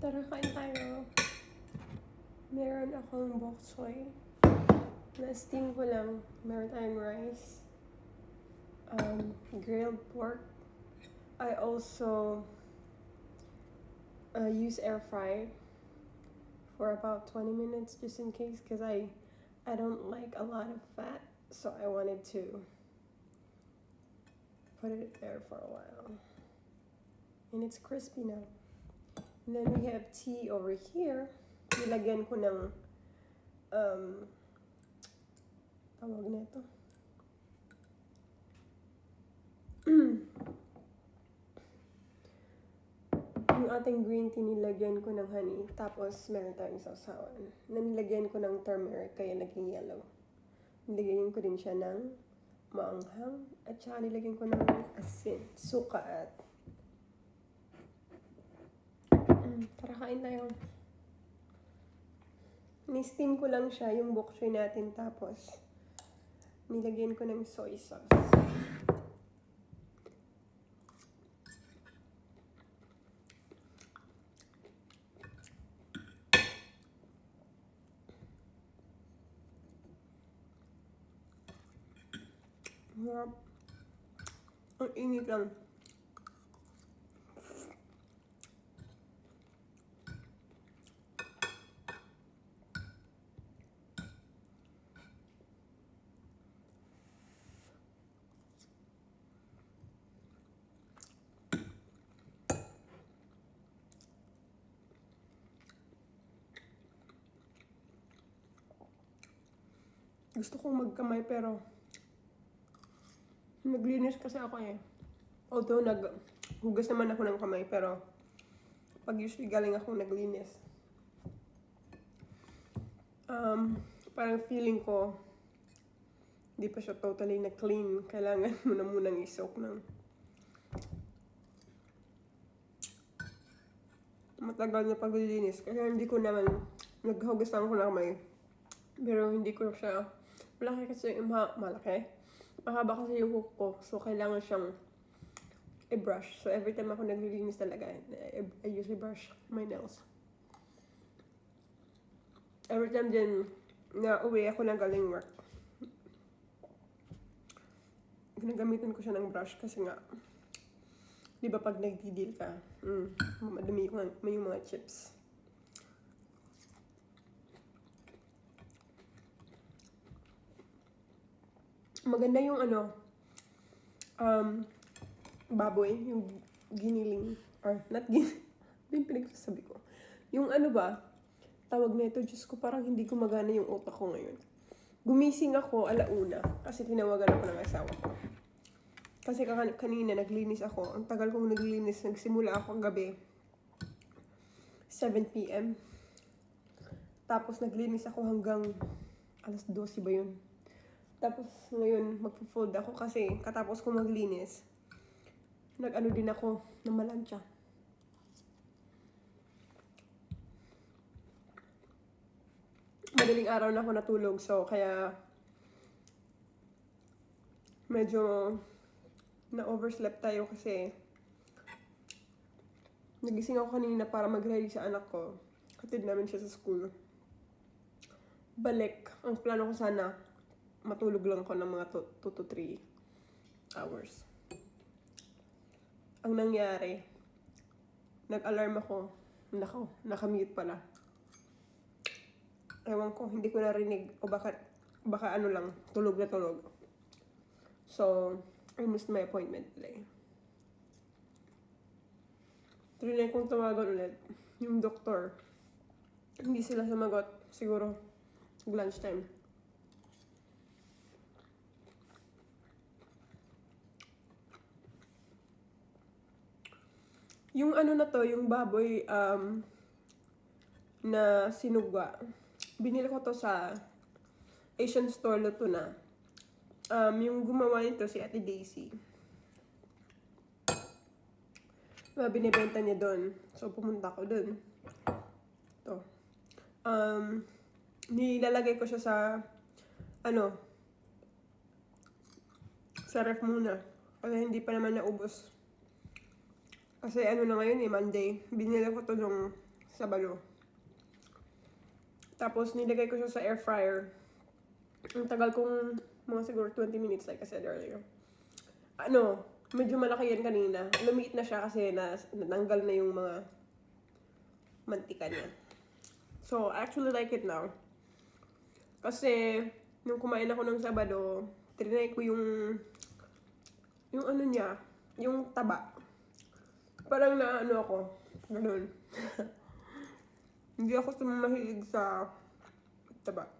Tara, kain tayo. Meron akong bok choy. Na-steam ko lang. Meron tayong rice. Grilled pork. I also use air fry for about 20 minutes just in case because I don't like a lot of fat, so I wanted to put it there for a while. And it's crispy now. And then we have tea over here. Nilagyan ko ng tawag na ito. Yung ating green tea, nilagyan ko ng honey. Tapos, meron tayong sausawan. Nilagyan ko ng turmeric, kaya naging yellow. Nilagyan ko din siya ng maanghang. At saka nilagyan ko ng asin, suka at tara, kain tayo. Ni-steam ko lang siya, yung bok choy natin. Tapos, nilagyan ko ng soy sauce. Sarap. Ang init lang. Gusto kong magkamay pero naglinis kasi ako eh. Although naghugas naman ako ng kamay pero pag usually galing ako naglinis. Parang feeling ko hindi pa siya totally na clean. Kailangan mo na munang isok ng matagal na paglilinis. Kasi hindi ko naman naghugas lang ako ng kamay. Pero hindi ko siya malaki kasi malaki. Mahaba kasi yung hook ko. So, kailangan siyang i-brush. So, every time ako naglilinis talaga, I usually brush my nails. Every time din na uwi ako na galing work, ginagamitan ko siya ng brush kasi nga, di ba pag nagdidil ka, madumi ko yung mga chips. Maganda yung baboy, yung giniling, or not giniling, yung pinagsasabi ko. Yung tawag na ito, Diyos ko, parang hindi gumagana yung utak ko ngayon. Gumising ako alauna, kasi tinawagan ako ng asawa ko. Kasi kanina naglinis ako, ang tagal kong naglinis, nagsimula ako gabi, 7 p.m. Tapos naglinis ako hanggang alas 12 ba yun? Tapos ngayon magpo-fold ako kasi katapos ko maglinis, nag-ano din ako ng malansya. Madaling araw na ako natulog, so kaya medyo na-overslept tayo kasi nagising ako kanina para mag-ready sa anak ko. Hatid namin siya sa school. Balik, ang plano ko sana matulog lang ako ng mga 2 to 3 hours. Ang nangyari, nag-alarm ako. Nakamute pala. Ewan ko, hindi ko narinig. O baka lang, tulog na tulog. So, I missed my appointment today. Trinay kong tawagan ulit. Yung doktor, hindi sila sumagot. Siguro, lunchtime. Yung na to, yung baboy na sinugwa. Binili ko to sa Asian store, luto na. Yung gumawa nito si Ate Daisy. Binibenta niya doon. So, pumunta ko doon. Ito. Nilalagay ko siya sa sa ref muna. Kasi hindi pa naman naubos. Kasi na ngayon Monday. Binili ko to nung Sabado. Tapos nilagay ko siya sa air fryer. Ang tagal kong mga siguro 20 minutes like I said earlier. Medyo malaki yan kanina. Lumiit na siya kasi natanggal na yung mga mantika niya. So, I actually like it now. Kasi, nung kumain ako ng Sabado, trinay ko yung ano niya, yung taba. Parang ako, ganun. Hindi ako mahilig sa taba.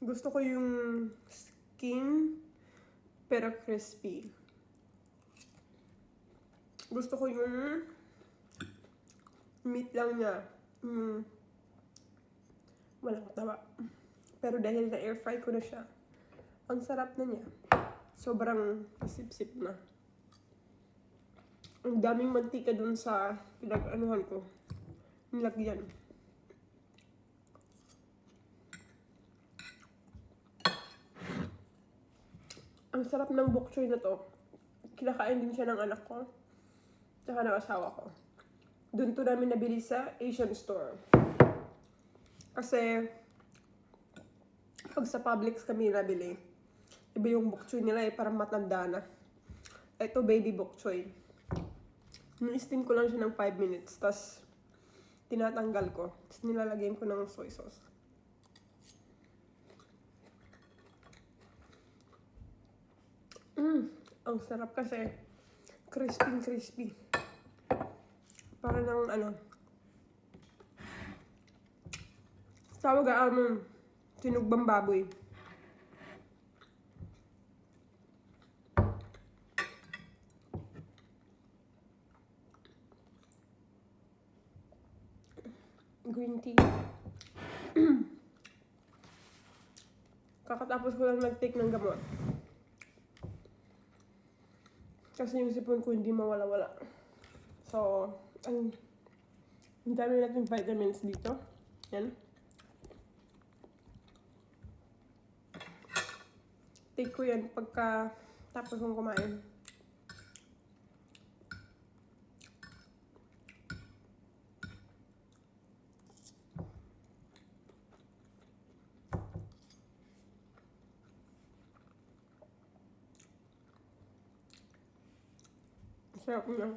Gusto ko yung skin, pero crispy. Gusto ko yung meat lang niya. Walang taba. Pero dahil na-air fry ko na siya, ang sarap na niya. Sobrang sip-sip na. Ang daming mantika dun sa pinag-anuhan ko. Nilagyan. Ang sarap ng bok choy na to. Kinakain din siya ng anak ko. Tsaka ng asawa ko. Doon to namin nabili sa Asian store. Kasi, pag sa Publix kami nabili, iba yung bok choy nila parang matanda na. Ito baby bok choy. Ni-steam ko lang siya ng 5 minutes. Tapos, tinatanggal ko. Tapos nilalagyan ko ng soy sauce. Ang sarap kasi crispy. Para ng tawag sinugbang baboy. Green tea. Kakatapos ko lang nag-take ng gamot. Kasi yung sipon ko hindi mawala-wala. So, ang dami natin vitamins dito. Yan. Take ko yan pagka tapos kong kumain. Sarap na.